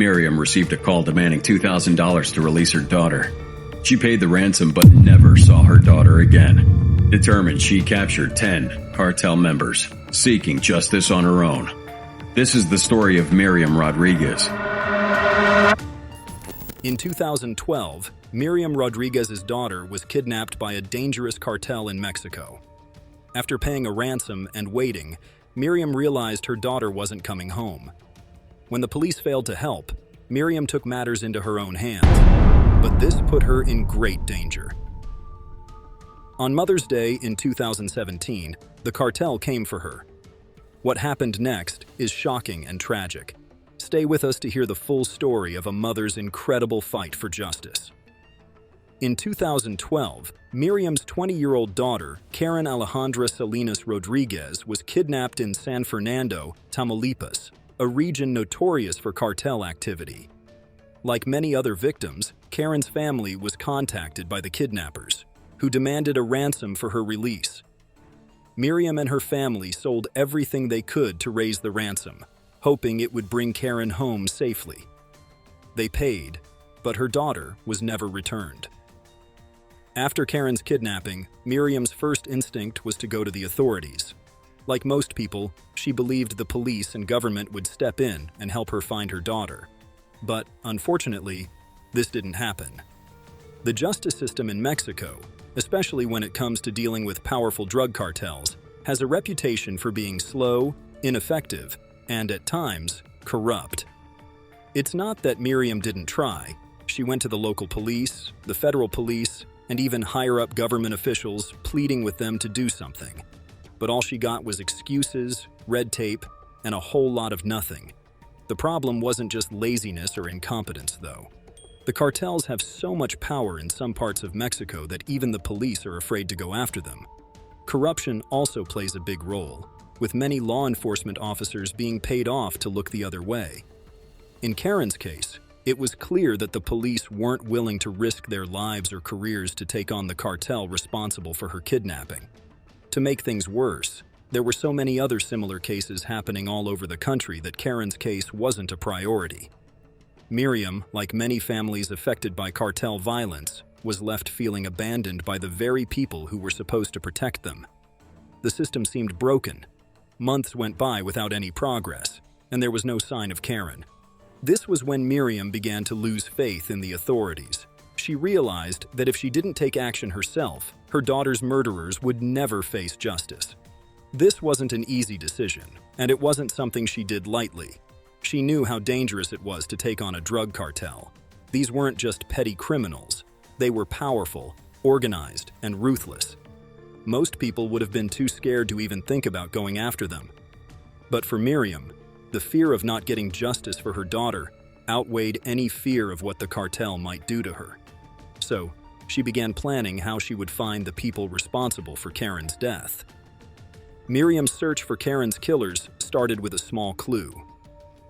Miriam received a call demanding $2,000 to release her daughter. She paid the ransom but never saw her daughter again. Determined, she captured 10 cartel members, seeking justice on her own. This is the story of Miriam Rodriguez. In 2012, Miriam Rodriguez's daughter was kidnapped by a dangerous cartel in Mexico. After paying a ransom and waiting, Miriam realized her daughter wasn't coming home. When the police failed to help, Miriam took matters into her own hands, but this put her in great danger. On Mother's Day in 2017, the cartel came for her. What happened next is shocking and tragic. Stay with us to hear the full story of a mother's incredible fight for justice. In 2012, Miriam's 20-year-old daughter, Karen Alejandra Salinas Rodriguez, was kidnapped in San Fernando, Tamaulipas, a region notorious for cartel activity. Like many other victims, Karen's family was contacted by the kidnappers, who demanded a ransom for her release. Miriam and her family sold everything they could to raise the ransom, hoping it would bring Karen home safely. They paid, but her daughter was never returned. After Karen's kidnapping, Miriam's first instinct was to go to the authorities. Like most people, she believed the police and government would step in and help her find her daughter. But, unfortunately, this didn't happen. The justice system in Mexico, especially when it comes to dealing with powerful drug cartels, has a reputation for being slow, ineffective, and at times, corrupt. It's not that Miriam didn't try. She went to the local police, the federal police, and even higher-up government officials, pleading with them to do something. But all she got was excuses, red tape, and a whole lot of nothing. The problem wasn't just laziness or incompetence, though. The cartels have so much power in some parts of Mexico that even the police are afraid to go after them. Corruption also plays a big role, with many law enforcement officers being paid off to look the other way. In Karen's case, it was clear that the police weren't willing to risk their lives or careers to take on the cartel responsible for her kidnapping. To make things worse, there were so many other similar cases happening all over the country that Karen's case wasn't a priority. Miriam, like many families affected by cartel violence, was left feeling abandoned by the very people who were supposed to protect them. The system seemed broken. Months went by without any progress, and there was no sign of Karen. This was when Miriam began to lose faith in the authorities. She realized that if she didn't take action herself, her daughter's murderers would never face justice. This wasn't an easy decision, and it wasn't something she did lightly. She knew how dangerous it was to take on a drug cartel. These weren't just petty criminals. They were powerful, organized, and ruthless. Most people would have been too scared to even think about going after them. But for Miriam, the fear of not getting justice for her daughter outweighed any fear of what the cartel might do to her. So, she began planning how she would find the people responsible for Karen's death. Miriam's search for Karen's killers started with a small clue.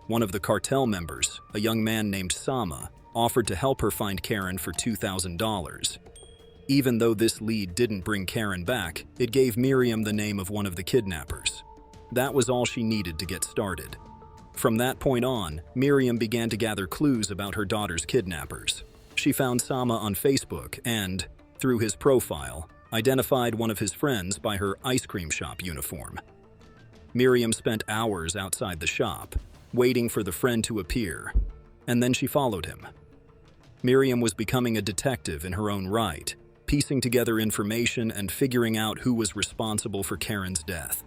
One of the cartel members, a young man named Sama, offered to help her find Karen for $2,000. Even though this lead didn't bring Karen back, it gave Miriam the name of one of the kidnappers. That was all she needed to get started. From that point on, Miriam began to gather clues about her daughter's kidnappers. She found Sama on Facebook and, through his profile, identified one of his friends by her ice cream shop uniform. Miriam spent hours outside the shop, waiting for the friend to appear, and then she followed him. Miriam was becoming a detective in her own right, piecing together information and figuring out who was responsible for Karen's death.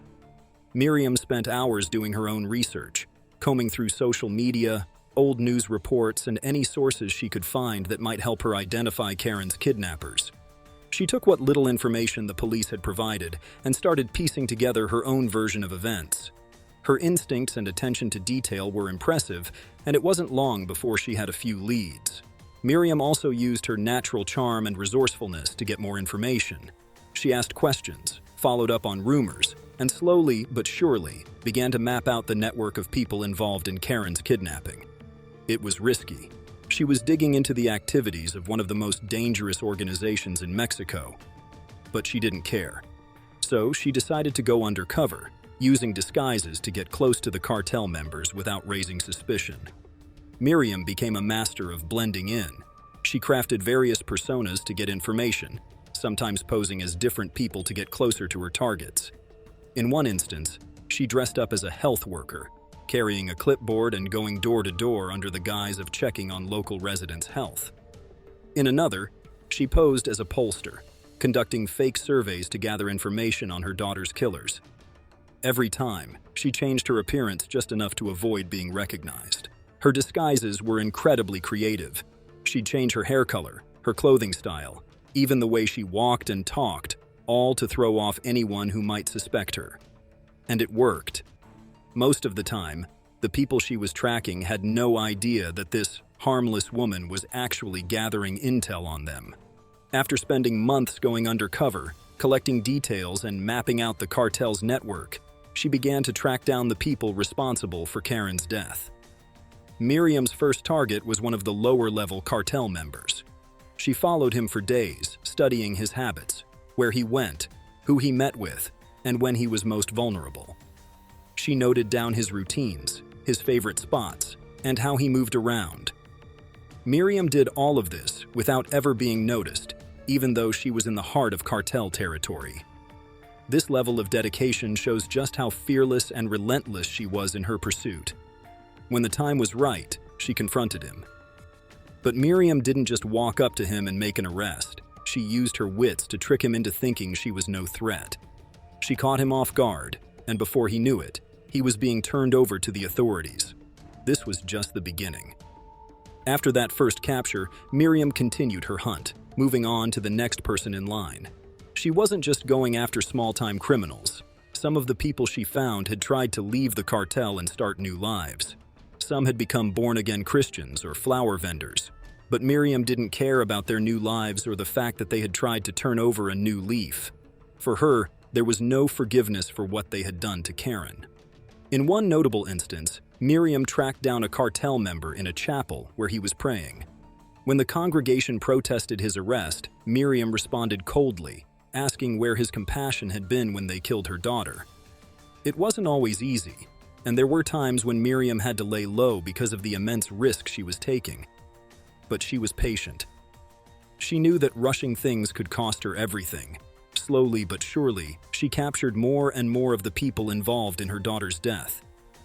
Miriam spent hours doing her own research, combing through social media, old news reports, and any sources she could find that might help her identify Karen's kidnappers. She took what little information the police had provided and started piecing together her own version of events. Her instincts and attention to detail were impressive, and it wasn't long before she had a few leads. Miriam also used her natural charm and resourcefulness to get more information. She asked questions, followed up on rumors, and slowly but surely began to map out the network of people involved in Karen's kidnapping. It was risky. She was digging into the activities of one of the most dangerous organizations in Mexico. But she didn't care. So she decided to go undercover, using disguises to get close to the cartel members without raising suspicion. Miriam became a master of blending in. She crafted various personas to get information, sometimes posing as different people to get closer to her targets. In one instance, she dressed up as a health worker, carrying a clipboard and going door to door under the guise of checking on local residents' health. In another, she posed as a pollster, conducting fake surveys to gather information on her daughter's killers. Every time, she changed her appearance just enough to avoid being recognized. Her disguises were incredibly creative. She'd change her hair color, her clothing style, even the way she walked and talked, all to throw off anyone who might suspect her. And it worked. Most of the time, the people she was tracking had no idea that this harmless woman was actually gathering intel on them. After spending months going undercover, collecting details and mapping out the cartel's network, she began to track down the people responsible for Karen's death. Miriam's first target was one of the lower-level cartel members. She followed him for days, studying his habits, where he went, who he met with, and when he was most vulnerable. She noted down his routines, his favorite spots, and how he moved around. Miriam did all of this without ever being noticed, even though she was in the heart of cartel territory. This level of dedication shows just how fearless and relentless she was in her pursuit. When the time was right, she confronted him. But Miriam didn't just walk up to him and make an arrest. She used her wits to trick him into thinking she was no threat. She caught him off guard, and before he knew it, he was being turned over to the authorities. This was just the beginning. After that first capture, Miriam continued her hunt, moving on to the next person in line. She wasn't just going after small-time criminals. Some of the people she found had tried to leave the cartel and start new lives. Some had become born-again Christians or flower vendors. But Miriam didn't care about their new lives or the fact that they had tried to turn over a new leaf. For her, there was no forgiveness for what they had done to Karen. In one notable instance, Miriam tracked down a cartel member in a chapel where he was praying. When the congregation protested his arrest, Miriam responded coldly, asking where his compassion had been when they killed her daughter. It wasn't always easy, and there were times when Miriam had to lay low because of the immense risk she was taking. But she was patient. She knew that rushing things could cost her everything. Slowly but surely, she captured more and more of the people involved in her daughter's death.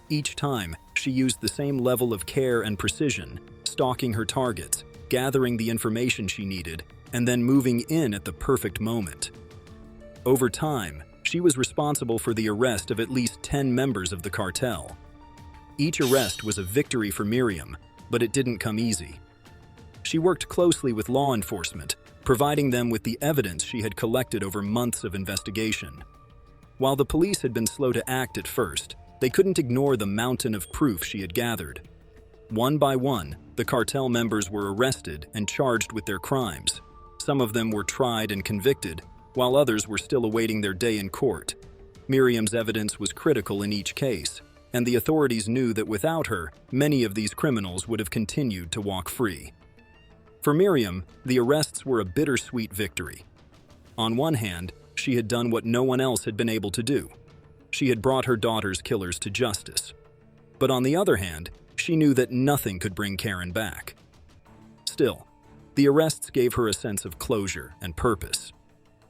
Each time, she used the same level of care and precision, stalking her targets, gathering the information she needed, and then moving in at the perfect moment. Over time, she was responsible for the arrest of at least 10 members of the cartel. Each arrest was a victory for Miriam, but it didn't come easy. She worked closely with law enforcement, providing them with the evidence she had collected over months of investigation. While the police had been slow to act at first, they couldn't ignore the mountain of proof she had gathered. One by one, the cartel members were arrested and charged with their crimes. Some of them were tried and convicted, while others were still awaiting their day in court. Miriam's evidence was critical in each case, and the authorities knew that without her, many of these criminals would have continued to walk free. For Miriam, the arrests were a bittersweet victory. On one hand, she had done what no one else had been able to do. She had brought her daughter's killers to justice. But on the other hand, she knew that nothing could bring Karen back. Still, the arrests gave her a sense of closure and purpose.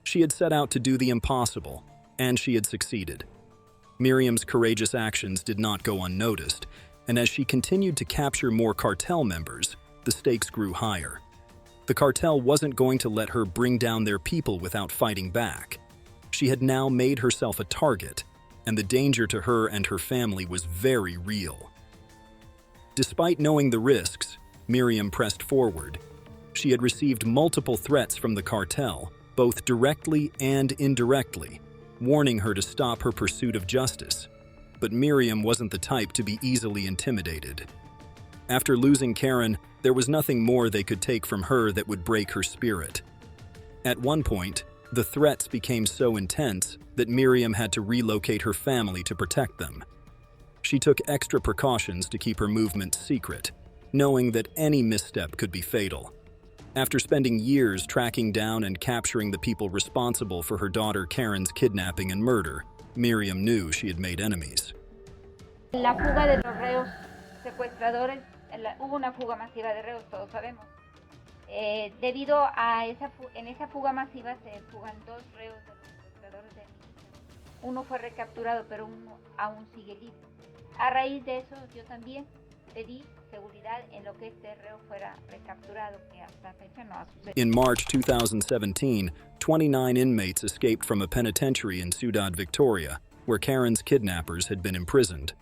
She had set out to do the impossible, and she had succeeded. Miriam's courageous actions did not go unnoticed, and as she continued to capture more cartel members, the stakes grew higher. The cartel wasn't going to let her bring down their people without fighting back. She had now made herself a target, and the danger to her and her family was very real. Despite knowing the risks, Miriam pressed forward. She had received multiple threats from the cartel, both directly and indirectly, warning her to stop her pursuit of justice. But Miriam wasn't the type to be easily intimidated. After losing Karen, there was nothing more they could take from her that would break her spirit. At one point, the threats became so intense that Miriam had to relocate her family to protect them. She took extra precautions to keep her movements secret, knowing that any misstep could be fatal. After spending years tracking down and capturing the people responsible for her daughter Karen's kidnapping and murder, Miriam knew she had made enemies. La fuga de los reos secuestradores hubo una fuga masiva de reos, todos sabemos. Debido a en esa fuga masiva se fugan 2 reos de los secuestradores de mi hija. Uno fue recapturado, pero uno aún sigue libre. A raíz de eso, yo también pedí seguridad en lo que este reo fuera recapturado, que hasta fecha no ha sucedido. In March 2017, 29 inmates escaped from a penitentiary in Ciudad Victoria, where Karen's kidnappers had been imprisoned.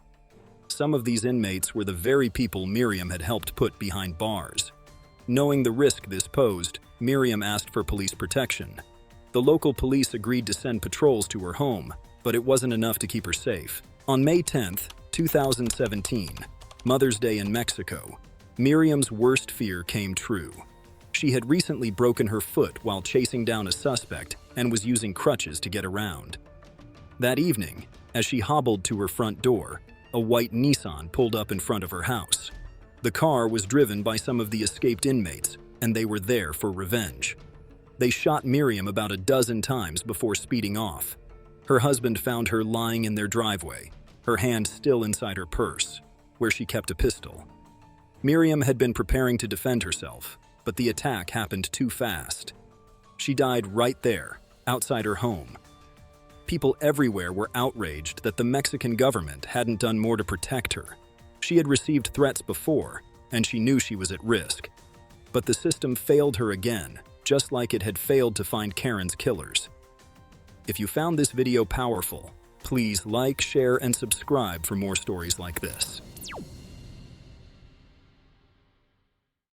Some of these inmates were the very people Miriam had helped put behind bars. Knowing the risk this posed, Miriam asked for police protection. The local police agreed to send patrols to her home, but it wasn't enough to keep her safe. On May 10, 2017, Mother's Day in Mexico, Miriam's worst fear came true. She had recently broken her foot while chasing down a suspect and was using crutches to get around. That evening, as she hobbled to her front door, a white Nissan pulled up in front of her house. The car was driven by some of the escaped inmates, and they were there for revenge. They shot Miriam about a dozen times before speeding off. Her husband found her lying in their driveway, her hand still inside her purse, where she kept a pistol. Miriam had been preparing to defend herself, but the attack happened too fast. She died right there, outside her home. People everywhere were outraged that the Mexican government hadn't done more to protect her. She had received threats before, and she knew she was at risk. But the system failed her again, just like it had failed to find Karen's killers. If you found this video powerful, please like, share, and subscribe for more stories like this.